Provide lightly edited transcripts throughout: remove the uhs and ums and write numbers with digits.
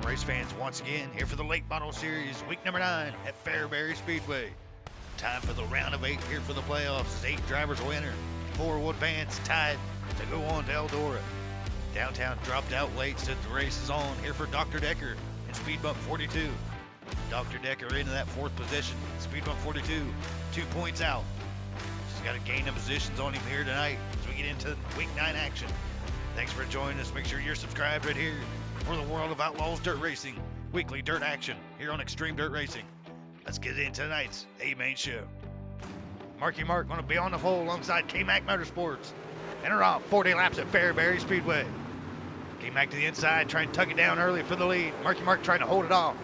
race fans, once again here for the late model series, week number 9 at Fairbury Speedway. Time for the round of 8 here for the playoffs as 8 drivers will enter. 4 will advance, tied to go on to Eldora. Downtown dropped out late, said the race is on here for Dr. Decker in Speed Bump 42. Dr. Decker into that 4th position, Speed Bump 42, 2 points out. She's got a gain of positions on him here tonight as we get into week 9 action. Thanks for joining us. Make sure you're subscribed right here for the world of Outlaws Dirt Racing, weekly dirt action here on Xtreme Dirt Racing. Let's get into tonight's A-Main show. Marky Mark going to be on the pole alongside K-Mac Motorsports. And are off 40 laps at Fairbury Speedway. K-Mac to the inside, trying to tuck it down early for the lead. Marky Mark trying to hold it off.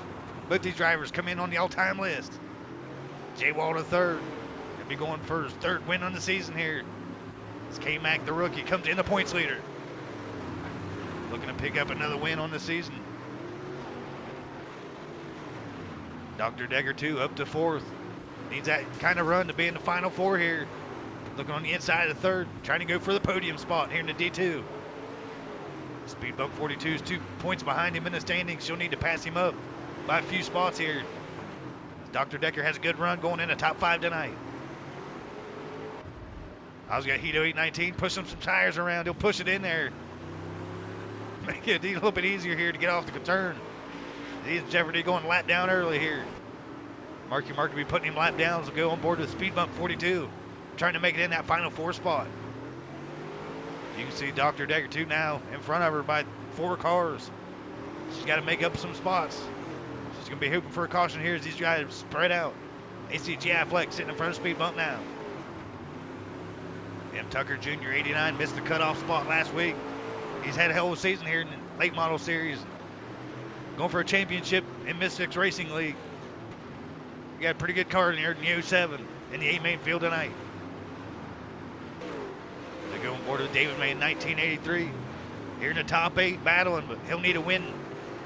Both these drivers come in on the all-time list. Jay Wall to third. He'll be going for his 3rd win on the season here. As K-Mac, the rookie, comes in the points leader. Looking to pick up another win on the season. Dr. Decker, too, up to 4th. Needs that kind of run to be in the final 4 here. Looking on the inside of the 3rd, trying to go for the podium spot here in the D2. Speed Bump 42 is 2 points behind him in the standings. She'll need to pass him up by a few spots here. Dr. Decker has a good run going in the top 5 tonight. I've got Hito 819 pushing some tires around. He'll push it in there. Make it a little bit easier here to get off the turn. He's Jeopardy going lap down early here. Marky Mark will be putting him lap down to go on board with Speed Bump 42. Trying to make it in that final 4 spot. You can see Dr. Decker too now in front of her by 4 cars. She's got to make up some spots. She's going to be hoping for a caution here as these guys spread out. ACGI Flex sitting in front of Speed Bump now. M. Tucker Jr. 89 missed the cutoff spot last week. He's had a hell of a season here in the late model series. Going for a championship in Mystics Racing League. We got a pretty good car in here in the 07 in the A-Main field tonight. They go on board with David May in 1983. Here in the top 8 battling, but he'll need a win.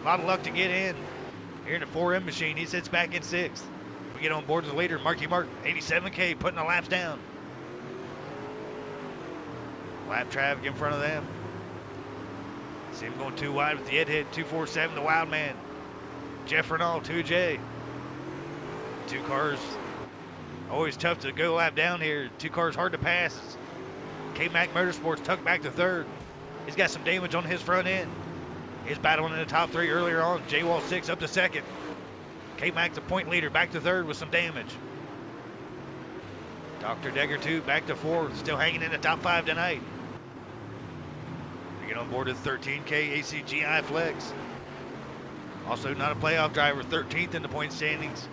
A lot of luck to get in. Here in the 4M machine, he sits back in 6th. We get on board with the leader, Marky Mark, 87K, putting the laps down. Lap traffic in front of them. See him going too wide with the head 247, the Wild Man. Jeff Renault, 2J. 2 cars, always tough to go lap down here. 2 cars hard to pass. K-Mac Motorsports tucked back to 3rd. He's got some damage on his front end. He's battling in the top 3 earlier on. J-Wall 6 up to 2nd. K-Mac the point leader back to 3rd with some damage. Dr. Decker 2 back to 4th, still hanging in the top 5 tonight. We get on board with 13K ACGI Flex. Also not a playoff driver, 13th in the point standings.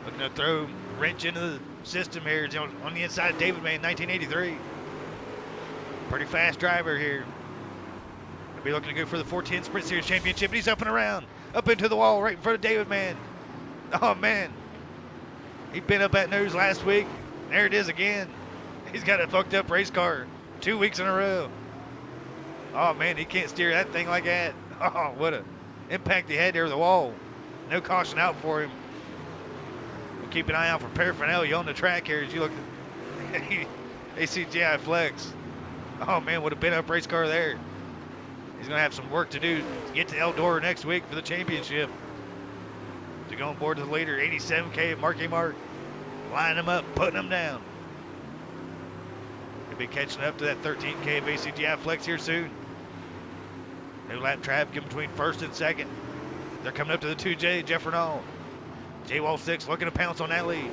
Looking to throw a wrench into the system here on the inside of David May in 1983. Pretty fast driver here. He'll be looking to go for the 410 Sprint Series Championship, and he's up and around. Up into the wall right in front of David Mann. Oh, man. He'd been up that nose last week. There it is again. He's got a fucked up race car 2 weeks in a row. Oh, man, he can't steer that thing like that. Oh, what a impact he had there with the wall. No caution out for him. We'll keep an eye out for paraphernalia on the track here as you look at ACGI Flex. Oh, man, what a bent up race car there. He's going to have some work to do to get to Eldora next week for the championship. To go on board to the leader, 87K Marky Mark. Lining them up, putting them down. He'll be catching up to that 13K of ACGI Flex here soon. New lap traffic in between 1st and 2nd. They're coming up to the 2J, Jeff Renault. J-Wall 6 looking to pounce on that lead.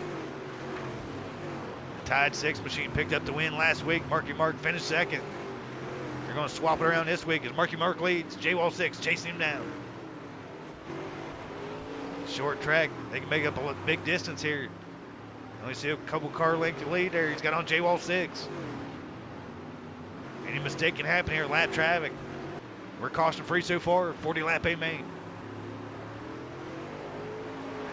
The Tide 6 machine picked up the win last week. Marky Mark finished 2nd. They're going to swap it around this week as Marky Mark leads. J-Wall 6 chasing him down. Short track. They can make up a big distance here. Only see a couple car length lead there. He's got on J-Wall 6. Any mistake can happen here. Lap traffic. We're caution free so far. 40 lap A-Main.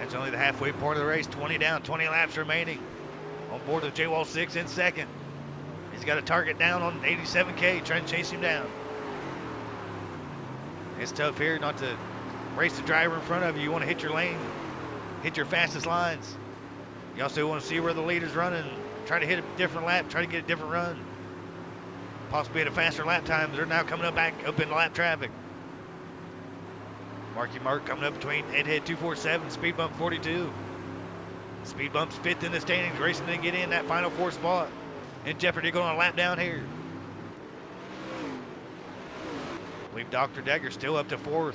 That's only the halfway point of the race. 20 down, 20 laps remaining. On board with J-Wall 6 in 2nd. He's got a target down on 87K, trying to chase him down. It's tough here not to race the driver in front of you. You want to hit your lane, hit your fastest lines. You also want to see where the leader's running, try to hit a different lap, try to get a different run. Possibly at a faster lap time. They're now coming up back up into lap traffic. Marky Mark coming up between head 247, speed bump 42. Speed bump's 5th in the standings, racing to get in that final 4 spot. In jeopardy going a lap down here. I believe Dr. Decker still up to 4th.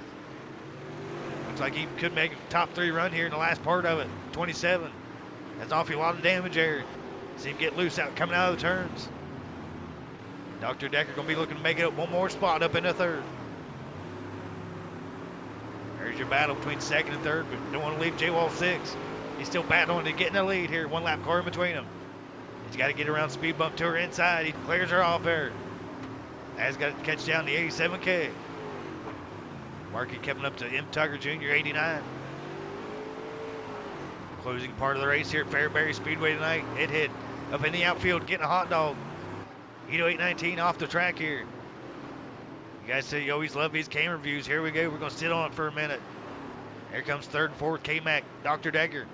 Looks like he could make a top 3 run here in the last part of it. 27. That's an awfully lot of damage there. See him get loose out coming out of the turns. Dr. Decker going to be looking to make it up one more spot up in the 3rd. There's your battle between 2nd and 3rd, but don't want to leave J-Wall 6. He's still battling to get in the lead here. 1 lap car in between them. He's got to get around speed bump to her inside. He clears her off there. Has got to catch down the 87K. Markey coming up to M. Tugger Jr., 89. Closing part of the race here at Fairbury Speedway tonight. Head up in the outfield getting a hot dog. Edo 819 off the track here. You guys say you always love these camera views. Here we go. We're going to sit on it for a minute. Here comes 3rd and 4th K-Mac, Dr. Decker.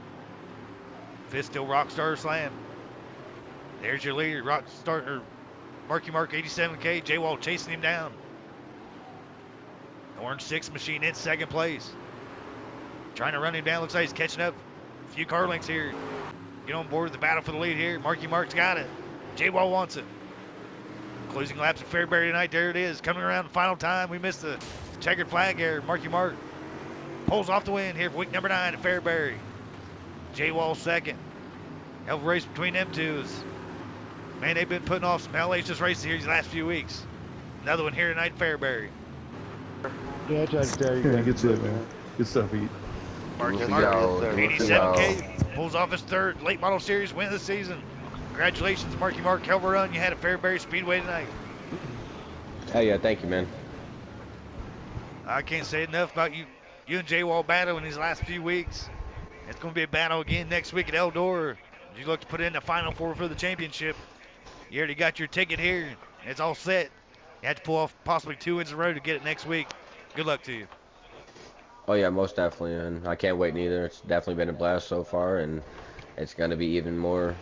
5th still Rockstar Slam. There's your leader, Marky Mark 87K. J-Wall chasing him down. The Orange 6 machine in 2nd place. Trying to run him down. Looks like he's catching up. A few car lengths here. Get on board with the battle for the lead here. Marky Mark's got it. J-Wall wants it. Closing laps at Fairbury tonight. There it is. Coming around the final time. We missed the checkered flag here. Marky Mark pulls off the win here for week number 9 at Fairbury. J-Wall 2nd. Hell of a race between them two. Man, they've been putting off some hellacious races here these last few weeks. Another one here tonight at Fairbury. Yeah, I tried to tell you. Yeah, good stuff, man. Good stuff, Pete. Marky Mark, 87K, pulls off his 3rd late model series win of the season. Congratulations, Marky Mark. Hell of a run you had at Fairbury Speedway tonight. Oh yeah, thank you, man. I can't say enough about you and J-Wall battling these last few weeks. It's going to be a battle again next week at Eldora. You look to put in the final 4 for the championship. You already got your ticket here. It's all set. You have to pull off possibly 2 wins in a row to get it next week. Good luck to you. Oh yeah, most definitely, and I can't wait neither. It's definitely been a blast so far, and it's going to be even more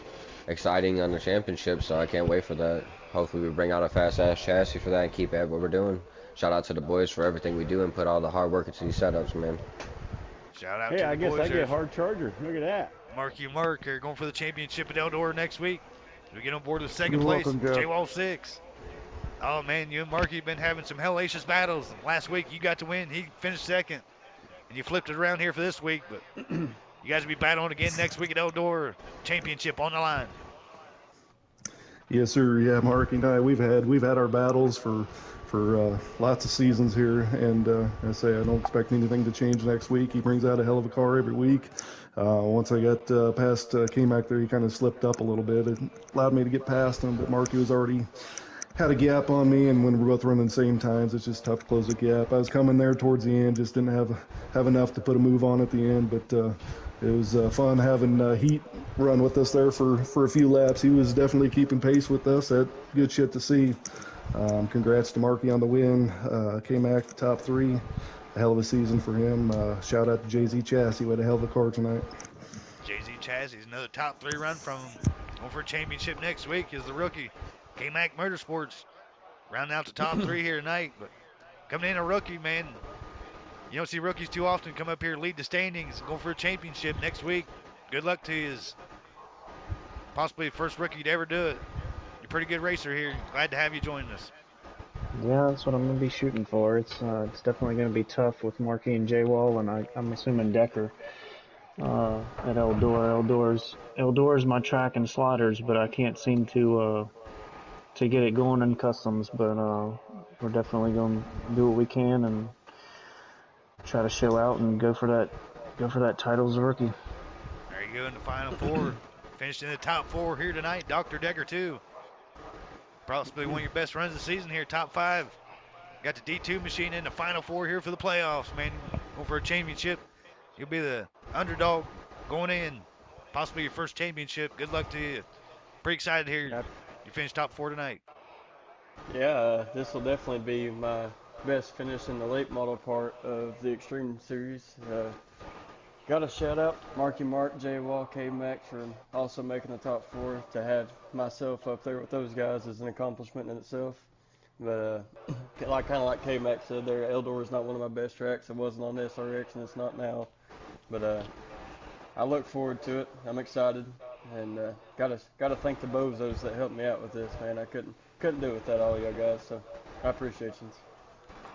exciting on the championship, so I can't wait for that. Hopefully we bring out a fast-ass chassis for that and keep at what we're doing. Shout out to the boys for everything we do and put all the hard work into these setups, man. Shout out hey, to the I guess boys I there. get hard charger. Look at that. Marky Mark are going for the championship at Eldora next week. We get on board with 2nd You're place, welcome, Jeff. J-Wall 6. Oh man, you and Marky have been having some hellacious battles. Last week you got to win. He finished 2nd. And you flipped it around here for this week, but you guys will be battling again next week at Eldora. Championship on the line. Yes, sir. Yeah, Mark and I, we've had our battles for lots of seasons here, and I say I don't expect anything to change next week. He brings out a hell of a car every week. Once I got past K-Mac there, he kind of slipped up a little bit. It allowed me to get past him, but Marky was already had a gap on me, and when we're both running the same times, it's just tough to close the gap. I was coming there towards the end, just didn't have enough to put a move on at the end, but it was fun having Heat run with us there for a few laps. He was definitely keeping pace with us. That good shit to see. Congrats to Marky on the win. K-Mac, the top 3. A hell of a season for him. Shout out to Jay-Z Chassis. We had a hell of a car tonight. Jay-Z Chassis, another top 3 run from him. Going for a championship next week is the rookie. K-Mac Motorsports rounding out the top 3 here tonight. But coming in a rookie, man. You don't see rookies too often come up here and lead the standings and go for a championship next week. Good luck to you. Is possibly the first rookie to ever do it. You're a pretty good racer here. Glad to have you join us. Yeah, that's what I'm going to be shooting for. It's definitely going to be tough with Markey and J-Wall, and I'm assuming Decker at Eldora. Eldora's my track and sliders, but I can't seem to get it going in customs. But we're definitely going to do what we can and try to show out and go for that title as a rookie. There you go in the final 4. Finished in the top 4 here tonight. Dr. Decker too. Possibly one of your best runs of the season here, top 5. Got the D2 machine in the final 4 here for the playoffs, man. Going for a championship. You'll be the underdog going in. Possibly your first championship. Good luck to you. Pretty excited here. You finished top 4 tonight. Yeah, this will definitely be my best finish in the late model part of the Xtreme series. Got to shout out Marky Mark, J-Wall, K-Mac for also making the top 4. To have myself up there with those guys is an accomplishment in itself. But like kind of like K-Mac said there, Eldor is not one of my best tracks. It wasn't on SRX and it's not now. But I look forward to it. I'm excited, and gotta thank the bozos that helped me out with this, man. I couldn't do it without all y'all guys. So I appreciate you.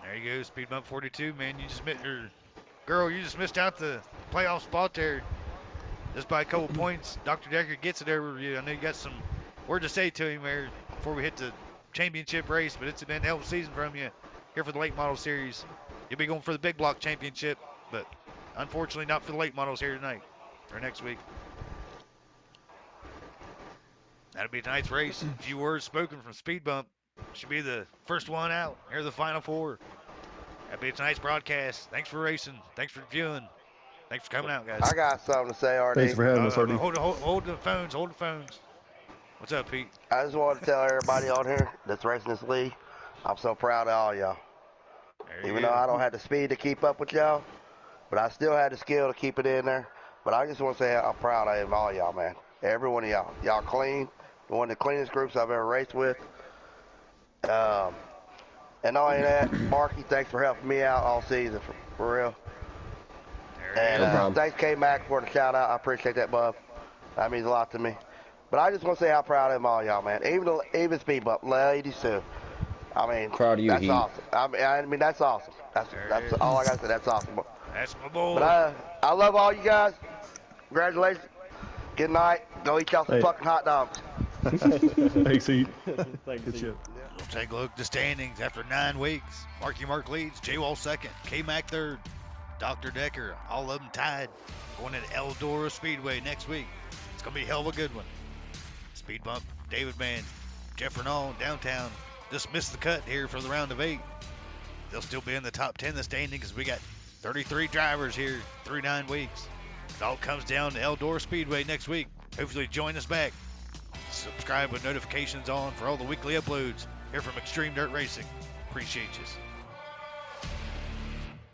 There you go, Speed Bump 42, man. You just missed out the playoff spot there. Just by a couple points. Dr. Decker gets it over you. I know you got some word to say to him there before we hit the championship race, but it's been a hell of a season from you here for the late model series. You'll be going for the big block championship, but unfortunately not for the late models here tonight or next week. That'll be tonight's race. A few words spoken from Speed Bump. Should be the first one out. Here are the final four. That'll be tonight's broadcast. Thanks for racing. Thanks for viewing. Thanks for coming out, guys. I got something to say, RD. Thanks for having us, RD. Hold the phones. Hold the phones. What's up, Pete? I just wanted to tell everybody on here that's racing this league, I'm so proud of all y'all. Even though I don't have the speed to keep up with y'all, but I still had the skill to keep it in there. But I just want to say I'm proud of all y'all, man. Every one of y'all. Y'all clean. One of the cleanest groups I've ever raced with. And not only that, Marky, thanks for helping me out all season, for real. And thanks K-Mac for the shout out. I appreciate that, bub. That means a lot to me. But I just want to say how proud I am of all y'all, man. Even Speed Bump, ladies too. I mean, Proud of you, that's Heat. awesome. I mean, that's awesome. That's all I got to say. That's awesome. That's my boy. But I love all you guys. Congratulations. Good night. Go eat y'all some fucking hot dogs. Thanks, Heat. Thanks, Good shit. We'll take a look at the standings after 9 weeks. Marky Mark leads, J-Wall second, K-Mac third, Dr. Decker, all of them tied. Going to Eldora Speedway next week. It's going to be a hell of a good one. Speed Bump, David Mann, Jeff Renault, downtown, just missed the cut here for the round of 8. They'll still be in the top 10 of the standings because we got 33 drivers here through 9 weeks. It all comes down to Eldora Speedway next week. Hopefully join us back. Subscribe with notifications on for all the weekly uploads here from Xtreme Dirt Racing. Appreciate you.